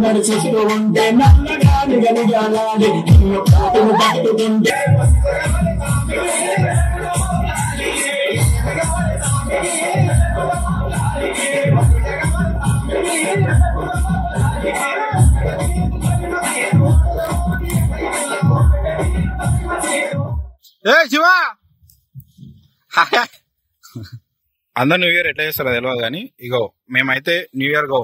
నడుచుతూ ఉంటే నల్లగా నిగనిగాలాడి పట్టుకుంటే శివా అందరు న్యూ ఇయర్ ఎట్లా చేస్తారో తెలియదు కానీ ఇగో మేమైతే న్యూ ఇయర్ గో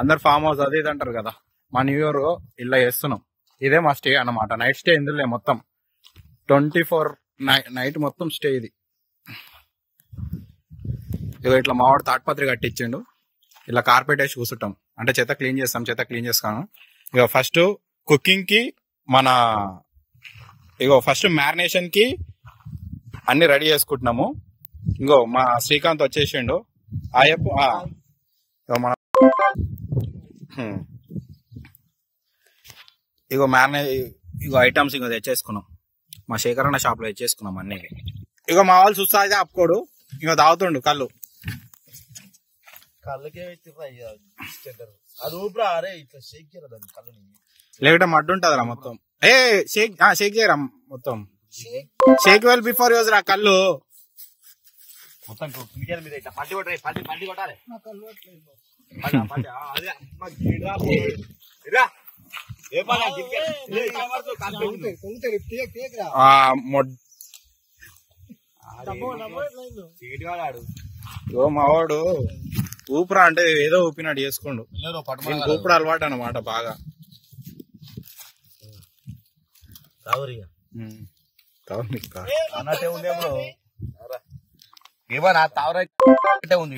అందరు ఫామ్ హౌస్ అది ఇది అంటారు కదా, మా న్యూ ఇయర్ ఇలా చేస్తున్నాం. ఇదే మా స్టే అన్నమాట. నైట్ స్టే ఇందులో మొత్తం 24 నైట్ మొత్తం స్టే ఇది. ఇగో ఇట్లా మావాడు తాట్పత్రి కట్టించిండు. ఇలా కార్పెట్ వేసి కూర్చుంటాం, అంటే చెత్త క్లీన్ చేస్తాను. ఇక ఫస్ట్ కుకింగ్ కి ఫస్ట్ మ్యారినేషన్ కి అన్ని రెడీ చేసుకుంటున్నాము. ఇంకో మా శ్రీకాంత్ వచ్చేసిండు. మన ఇగో ఐటమ్స్ ఇంకో తెచ్చేసుకున్నాం. మా శేఖరన్న షాప్ లో తెచ్చేసుకున్నాం అన్ని. ఇగో మా వాళ్ళు చూస్తా అయితే ఆపుకోడు, ఇంకో తాగుతుండు కళ్ళు. లేకపోతే మడ్డు ఉంటదిరా మొత్తం. షేక్ చేయరా మొత్తం. షేక్ వెల్ బిఫోర్ యూజ్ రా కళ్ళు మొత్తం. మావాడు ఊపిరా అంటే ఏదో ఊపినట్టు చేసుకోండు. ఊపిరి అలవాటు అన్నమాట బాగా. అన్నట్టే ఉండే బ్రో, ఏమన్నా తావరైతే ఉంది.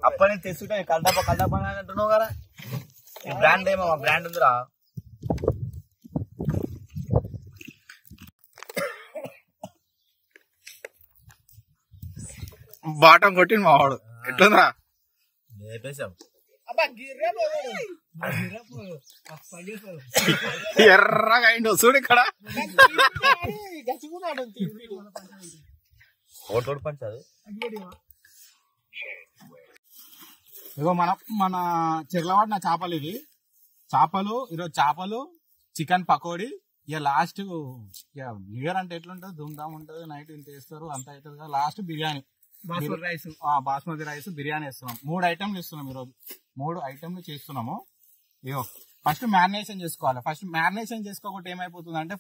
అప్పటి నుంచి తెస్తుంటే కల్డప్ప అంటున్నావు కదా. ఈ బ్రాండ్ ఏమో బ్రాండ్ ఉందిరా. బాటం కొట్టింది మావాడు. ఎట్లుందిరా? లేపేశాం. ఎర్రగా అయిండు చూడు ఇక్కడ. ఇగో మన చెర్లవాడిన చేపలు ఇవి. ఈరోజు చేపలు, చికెన్ పకోడీ. ఇక లాస్ట్ న్యూ ఇయర్ అంటే ఎట్లుంటది, ధూమ్ధామ్ ఉంటది. నైట్ ఇంత వేస్తారు అంత అవుతుంది కదా. లాస్ట్ బిర్యానీ, బాస్మతి రైస్ బిర్యానీ వేస్తున్నాం. 3 ఐటమ్లు ఇస్తున్నాం ఈరోజు. 3 ఐటమ్లు చేస్తున్నాము. ఇగో ఫస్ట్ మ్యారినేషన్ చేసుకోవాలి. ఫస్ట్ మ్యారినేషన్ చేసుకోకపోతే ఏమైపోతుంది అంటే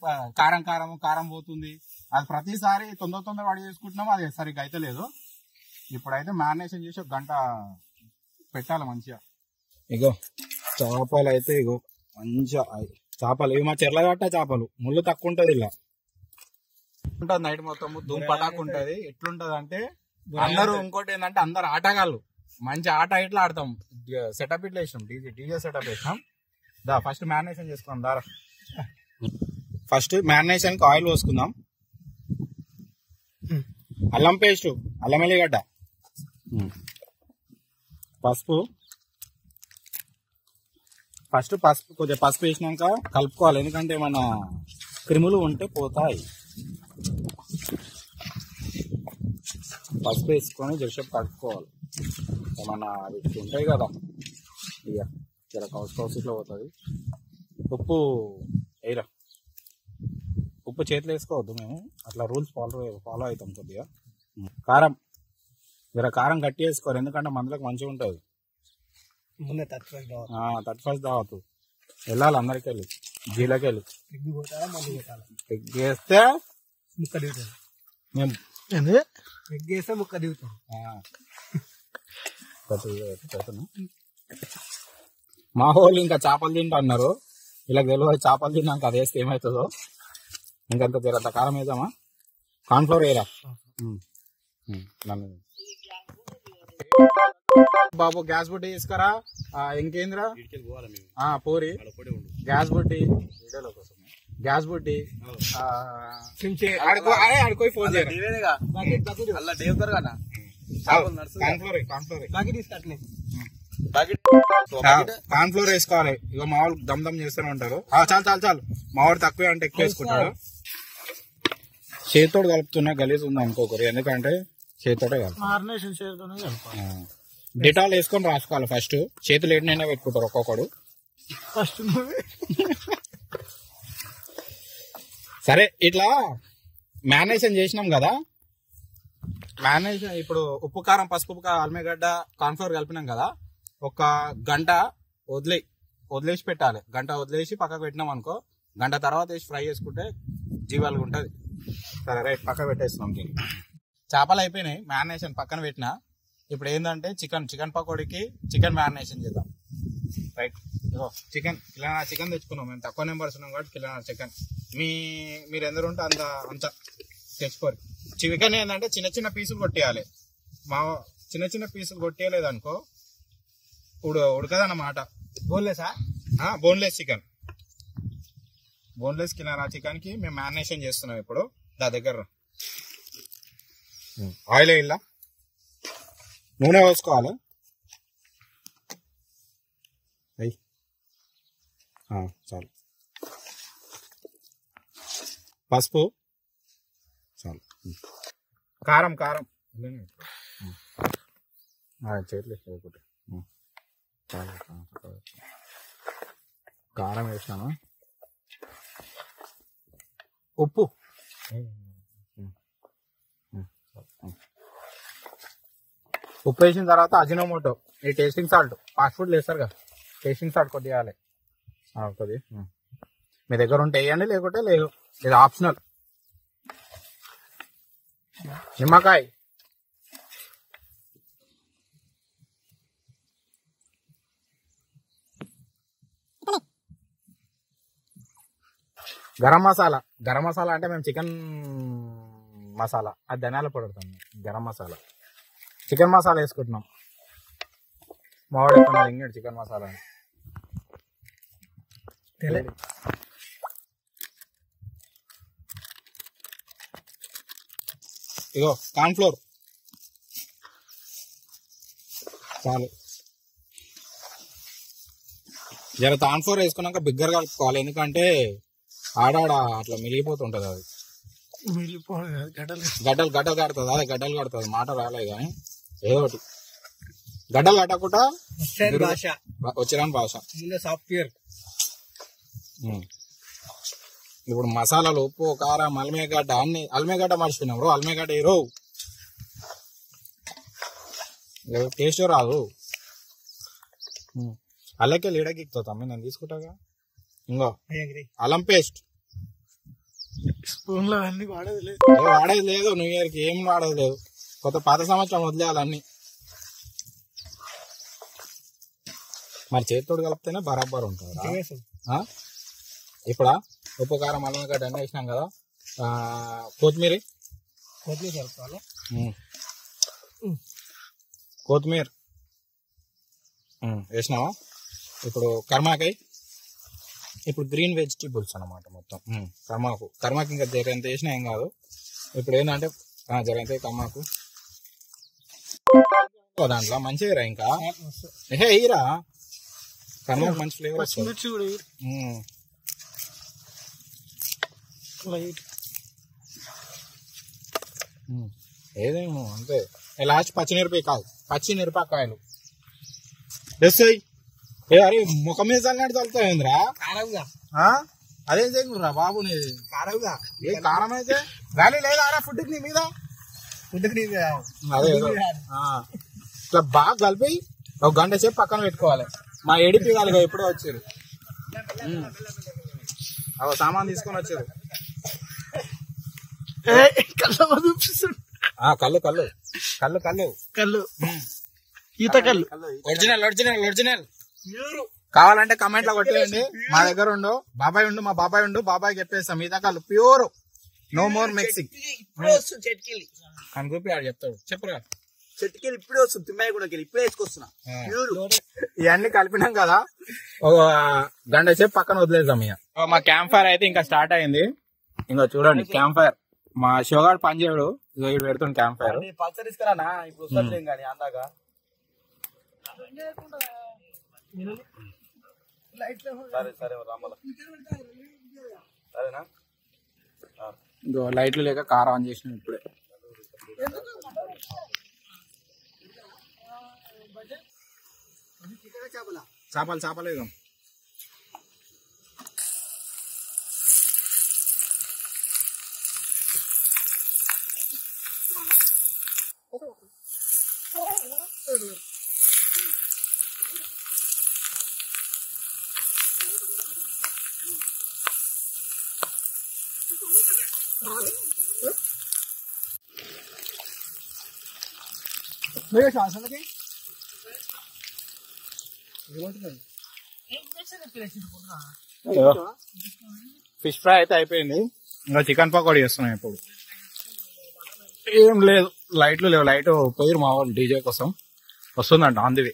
కారం పోతుంది. అది ప్రతిసారి తొందర వాడి చేసుకుంటున్నాము, అది సరిగ్గా అయితే లేదు. ఇప్పుడైతే మ్యారినేషన్ చేసి 1 గంట పెట్టాలి మంచిగా. ఇగో చేపలు అయితే ఇగో మంచిగా చేపలు ఇవి మా చెర్లగట్ట చేపలు. ముళ్ళు తక్కువ ఉంటది. ఇలా ఉంటుంది నైట్ మొత్తం ధూమ్ పటాకు ఉంటది. ఎట్లుంటది అంటే అందరూ, ఇంకోటి ఏంటంటే అందరు ఆటగాళ్ళు. మంచి ఆట ఇట్లా ఆడతాం. సెటప్ ఇట్లా వేసాం, డీజే సెటప్ వేసాం. ఫస్ట్ మ్యారినేషన్ చేసుకుందాం దారా. ఫస్ట్ మ్యారినేషన్ కి ఆయిల్ పోసుకుందాం. అల్లం పేస్ట్, అల్లం ఎల్లిగడ్డ, పసుపు. ఫస్ట్ కొద్దిగా పసుపు వేసినాక కలుపుకోవాలి, ఎందుకంటే మన క్రిములు ఉంటే పోతాయి. పసుపు వేసుకొని జరసేపు కలుపుకోవాలి. ఏమన్నా అవి ఉంటాయి కదా, ఇక ఇలా కౌస్ ఇట్లా పోతుంది. ఉప్పు వేయరా, ఉప్పు చేతిలో వేసుకోవద్దు. మేము అట్లా రూల్స్ ఫాలో అవుతాం. కొద్దిగా కారం, కారం గట్టి వేసుకోరు, ఎందుకంటే మందులకు మంచిగా ఉంటుంది. 31 దావతు వెళ్ళాలి అందరికి. వెళ్ళి జీలకి వెళ్ళి ఎగ్గేస్తే ముక్క దిగుతాం. మేము ఎగ్గేస్తే ముక్క దిగుతాం. మా వాళ్ళు ఇంకా చేపలు తింటా అన్నారు. ఇలా తెలియదు చేపలు తిన్నాక అది వేస్తే ఏమవుతుందో. ఇంకంత తీరంత కారం వేద్దామా? కార్న్ఫ్లోర్ వేయరా బాబు. గ్యాస్ బుడ్డి తీసుకురా. ఇంకేంద్రా పూరి గ్యాస్ బుడ్డి వీడియోలో కోసం గ్యాస్ బుట్టి ఆడుకోయి ఫోన్ చేయరు అలా డేవుతారు కదా కార్న్ఫ్లోర్ వేసుకోవాలి. ఇక మా వాళ్ళు దమ్ దమ్ చేస్తూనే ఉంటారు. చాలు మా వాడు తక్కువ అంటే ఎక్కువ వేసుకుంటాడు. చేతితోడు కలుపుతున్నా గలీజ్ ఉంది అనుకోకరు, ఎందుకంటే చేతితోటే కలుపు. డిటాల్ వేసుకొని రాసుకోవాలి ఫస్ట్. చేతులు ఏడినైనా పెట్టుకుంటారు ఒక్కొక్కడు ఫస్ట్. సరే ఇట్లా మ్యారినేషన్ చేసినాం కదా, మ్యారినేషన్ ఇప్పుడు ఉప్పు కారం పసుపు అల్మగడ్డ కార్న్ఫ్లోర్ కలిపినాం కదా, ఒక గంట వదిలేసి పెట్టాలి. గంట వదిలేసి పక్కకు పెట్టినాం అనుకో, గంట తర్వాత వేసి ఫ్రై చేసుకుంటే జీవాలుగా ఉంటది. సరే రైట్, పక్క పెట్టేస్తున్నాం. చేపలు అయిపోయినాయి, మ్యారినేషన్ పక్కన పెట్టినా. ఇప్పుడు ఏంటంటే చికెన్ పకోడీకి చికెన్ మ్యారినేషన్ చేద్దాం. రైట్, ఇగో చికెన్ తెచ్చుకున్నాం. మేము తక్కువ నెంబర్స్ ఉన్నాం కాబట్టి చికెన్ మీరు ఎందరు ఉంటే అంత తెచ్చుకోరు. చికెన్ ఏంటంటే చిన్న చిన్న పీసులు కొట్టేయాలి. చిన్న పీసులు కొట్టేయలేదు అనుకో ఉడకదన్నమాట. బోన్లెస్ చికెన్ చికెన్ కి మేము మ్యారినేషన్ చేస్తున్నాం. ఇప్పుడు దగ్గర ఆయిల్ వేయాల, నూనె పోసుకోవాలి. చాలు, పసుపు చాలు, కారం చేతులు కారం వేసినామా, ఉప్పు, ఉప్పు వేసిన తర్వాత అజినోమోటో, ఈ టేస్టింగ్ సాల్ట్, ఫాస్ట్ ఫుడ్ వేస్తారు కదా, టేస్టింగ్ సాల్ట్ కొద్దిగా కొద్ది మీ దగ్గర ఉంటే వేయండి, లేకుంటే లేదు, ఇది ఆప్షనల్. నిమ్మకాయ, గరం మసాలా అంటే మేము చికెన్ మసాలా, అది ధనియాల పొడి పెడతాం. గరం మసాలా, చికెన్ మసాలా వేసుకుంటున్నాం. మావాడు ఇంకేంటి చికెన్ మసాలా ఇగో కార్న్ఫ్లోర్ చాలు. జర కార్న్ఫ్లోర్ వేసుకున్నాక బిగ్గర కలుపుకోవాలి, ఎందుకంటే ఆడాడ అట్లా మిలిగిపోతుంటది. అది గడ్డలు కడుతుంది, అదే గడ్డలు కడుతుంది. మాట రాలేదు కానీ ఏదో ఒకటి గడ్డలు కట్టకుండా వచ్చిరాని భాష సాఫ్ట్వేర్. ఇప్పుడు మసాలాలు, ఉప్పు, కారం, అల్మగడ్డ అన్ని. అల్మగడ్డ మర్చిపోయినాం బ్రో, అల్మగడ్డ ఏరో టేస్ట్ రాదు. అల్లకే లీడకిక్తో తమ్మి నేను తీసుకుంటాగా. ఇంకో అల్లం పేస్ట్, స్పూన్ లో అన్ని వాడేది లేదు. న్యూ ఇయర్ కి ఏం వాడేది లేదు, పాత సంవత్సరం వదిలేయాలి అన్ని. మరి చేతితోడు కలిపితేనే బరాబర్ ఉంటుంది. ఇప్పుడా ఉప్పు, కారం, అల్లం అన్నీ వేసినాం కదా, కొత్తిమీర కలుపుకోవాలి. కొత్తిమీర వేసినావా. ఇప్పుడు కర్మాకాయ, ఇప్పుడు గ్రీన్ వెజిటేబుల్స్ అన్నమాట మొత్తం. కర్మాకు ఇంకా జరంత వేసినా ఏం కాదు. ఇప్పుడు ఏంటంటే జరంత కర్మాకు దాంట్లో మంచిగా ఇంకా ఇరా కర్మాకు మంచి ఫ్లేవర్ వస్తుంది. ఏదేమో అంతే. లాస్ట్ పచ్చిమిరపకాయలు వేస్తాయి. అరే ముఖం మీద చల్లనట్టు చల్లుతాయిందిరా కారంగా. అదేం చేయకురా బాబు, నీది కారంగా. ఏ కారం అయితే గాలి లేదా ఫుడ్ కి నీ మీద, అదే ఇట్లా బాగా కలిపి ఒక గంట సేపు పక్కన పెట్టుకోవాలి. మా ఏడిపి వాళ్ళు ఎప్పుడో వచ్చారు, సామాన్ తీసుకొని వచ్చారు. కళ్ళు ఈత కళ్ళు ఒరిజినల్ కావాలంటే కమెంట్ లో కొట్టేయండి. మా దగ్గర ఉండు, మా బాబాయ్ ఉండు, బాబాయ్ చెప్పేస్తాం. ఈత కళ్ళు ప్యూర్, నో మోర్ మిక్సింగ్ అని చూపి ఆడు చెప్తాడు. చెప్పురా. చెట్టుకి ఇప్పుడే వస్తుంది తిమ్మాయి కూడా ఇప్పుడే వేసుకొస్తున్నా ఇవన్నీ కలిపినాం కదా ఒక గంట సేపు పక్కన వదిలేద్దాం ఇక మా క్యాంప్ ఫైర్ అయితే ఇంకా స్టార్ట్ అయింది. ఇంకా చూడండి క్యాంప్ ఫైర్ మా షోగాడు పనిచేయడు ఇక ఇటు పెడుతుంది క్యాంప్ ఫైర్. పల్సర్ తీసుకురానా ఇప్పుడు వస్తలేం కానీ అందాక సరే సరే రామల సరేనా ఇంకో లైట్లు లేక కార్ ఆన్ చేసిన ఇప్పుడే. చేపలేదు ఫిష్ ఫ్రై అయితే అయిపోయింది. ఇంకా చికెన్ పకోడీ చేస్తున్నాం ఇప్పుడు. ఏం లేదు లైట్లు లేవు. లైట్ పోయి మా వాళ్ళు డీజే కోసం వస్తుందంట ఆన్ ది వే.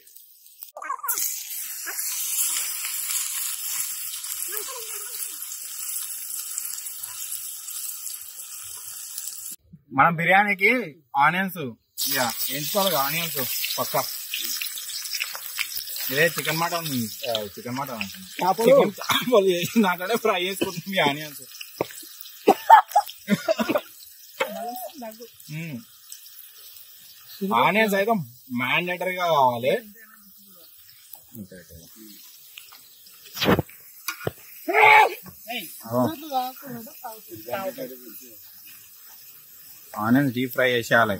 మనం బిర్యానీకి ఆనియన్స్ ఎంచుకోవాలి. ఆనియన్స్ పక్కా. ఇదే చికెన్ మటన్ నాకంటే ఫ్రై చేసుకుంటుంది ఆనియన్స్. ఆనియన్స్ అయితే మ్యాండేటరీగా కావాలి. ఆనియన్స్ డీప్ ఫ్రై చేసేయాలి.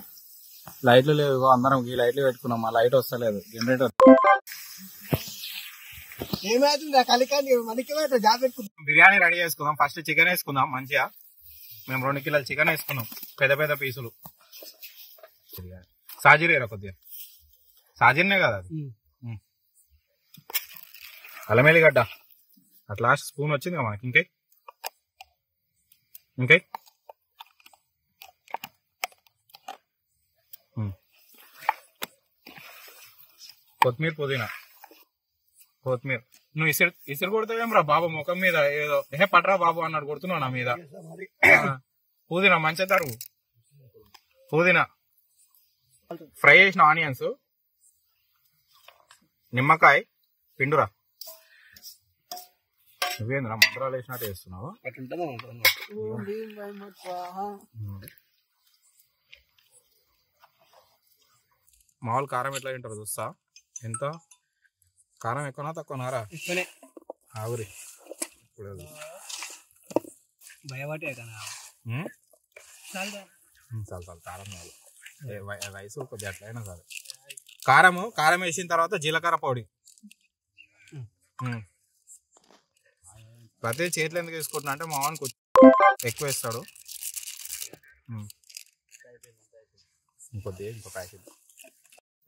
లైట్లు లేవు. అందరం ఈ లైట్లు పెట్టుకున్నాం. ఆ లైట్ వస్తలేదు. జనరేటర్ బిర్యానీ రెడీ చేసుకుందాం. ఫస్ట్ చికెన్ వేసుకుందాం మంచిగా. మేము 2 కిలోల చికెన్ వేసుకున్నాం. పెద్ద పెద్ద పీసులు. సాజీరేరా కొద్దిగా. సాజీర్నే కదా అది. అల్లం ఎల్లిగడ్డ అట్లా స్పూన్ వచ్చింది కదా మనకి. ఇంకై కొత్తిమీర పుదీనా. నువ్వు ఇసురు కొడతావేం రా బాబు ముఖం మీద ఏదో పట్రా బాబు అన్నాడు కొడుతున్నావు నా మీద. పుదీనా మంచి తరుగు. పుదీనా ఫ్రై చేసిన ఆనియన్స్, నిమ్మకాయ పిండురా. నువ్వేంద్రా మంత్రాలు వేసినట్టు వేస్తున్నావు. మామూలు కారం ఎట్లా తింటారు చూస్తా. ఎంత కారం ఎక్కువనా తక్కువనారా? ఆవురి ఇప్పుడు చాలు కారం వయసు కొద్దిగా అట్లయినా సరే. కారం వేసిన తర్వాత జీలకర్ర పొడి. ప్రతి చేతులు ఎందుకు వేసుకుంటున్నా అంటే మామూలు కొంచెం ఎక్కువ వేస్తాడు. ఇంకో ప్యాకెట్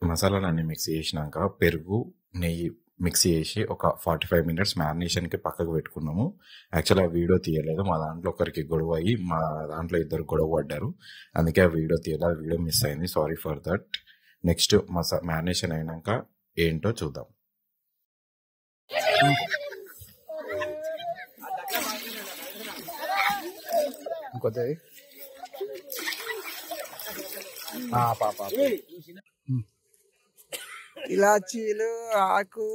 మసాలాలన్నీ మిక్స్ చేసినాక పెరుగు నెయ్యి మిక్స్ చేసి ఒక 45 minutes మ్యారినేషన్కి పక్కకు పెట్టుకున్నాము. యాక్చువల్గా ఆ వీడియో తీయలేదు. మా దాంట్లో ఒకరికి గొడవ అయ్యి మా దాంట్లో 2 గొడవ పడ్డారు. అందుకే ఆ వీడియో తీయలేదు. వీడియో మిస్ అయింది. Sorry for that. Next marination అయినాక ఏంటో చూద్దాం. ఇంకొద్ది ఇలాచీలు ఆకు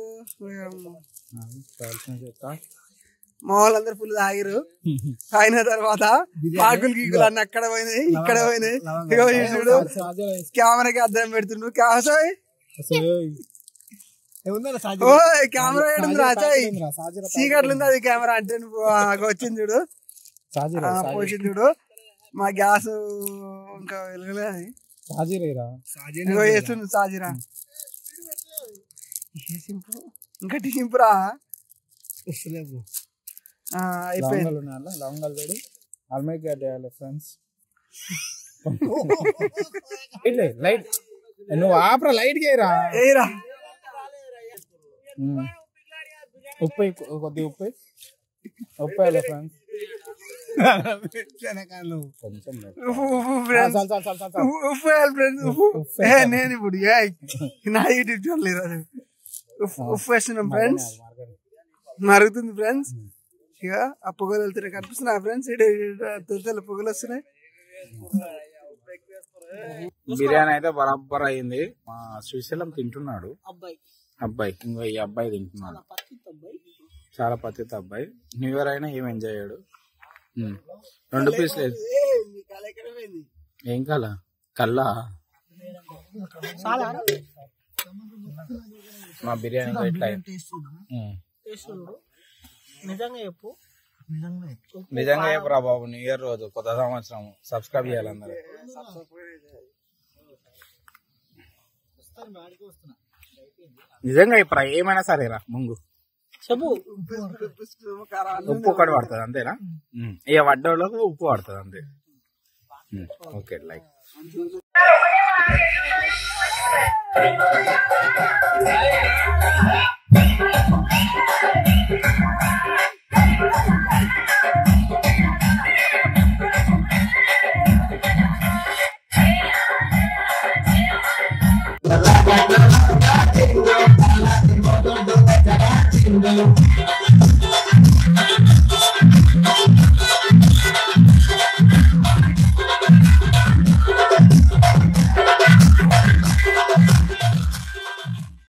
మా వాళ్ళందరూ ఫుల్ తాగిరు. తాగిన తర్వాత ఆకులు గీకులు అన్ని అక్కడ పోయినాయి ఇక్కడ పోయినాయి. ఇగో చూడు కెమెరాకి అద్దం పెడుతుండు. కెమెరా ఏడుంది రాచాయి చీకట్లుంది. అది కెమెరా అంటే నువ్వు వచ్చింది చూడు పోసింది చూడు. మా గ్యాస్ ఇంకా వెలుగులేదు. వేస్తుంది సాజీరా. ఇంకా టింపురా అయిపోయింది. లవంగాలు వేడి అల్మైకి ఫ్రెండ్స్. లైట్ నువ్వు ఆపరా లైట్ గా ఏరా. ఉప్పు కొద్దిగా ఉప్పు వేయాలి ఫ్రెండ్స్. నేను ఇప్పుడు నా యూట్యూబ్ చూడలేదు అది ఉప్పు వేస్తున్నాం ఫ్రెండ్స్. మరుగుతుంది ఫ్రెండ్స్. ఇక ఆ పొగలు వెళ్తున్నాయి కనిపిస్తున్నాయి ఫ్రెండ్స్. తెల్ల పొగలు వస్తున్నాయి. బిర్యానీ అయితే బరాబర్ అయింది. మా శ్రీశైలం తింటున్నాడు అబ్బాయి. ఇంకో ఈ అబ్బాయి తింటున్నాడు. చాలా పద్ధతి అబ్బాయి. న్యూ ఇయర్ అయినా ఏం ఎంజాయ్ అయ్యాడు. 2 పీసులు ఏం కల్లా కల్లా మా బిర్యానీ నిజంగా చెప్పురా బాబు. న్యూ ఇయర్ రోజు కొత్త సంవత్సరం సబ్స్క్రైబ్ చేయాలి అందరూ. నిజంగా ఇప్పుడు ఏమైనా సరేరా ముందు ఉప్పు ఒకటి పడుతుంది అంతేనా? ఇక వడ్డోళ్ళకు ఉప్పు పడుతుంది అంతే. Okay like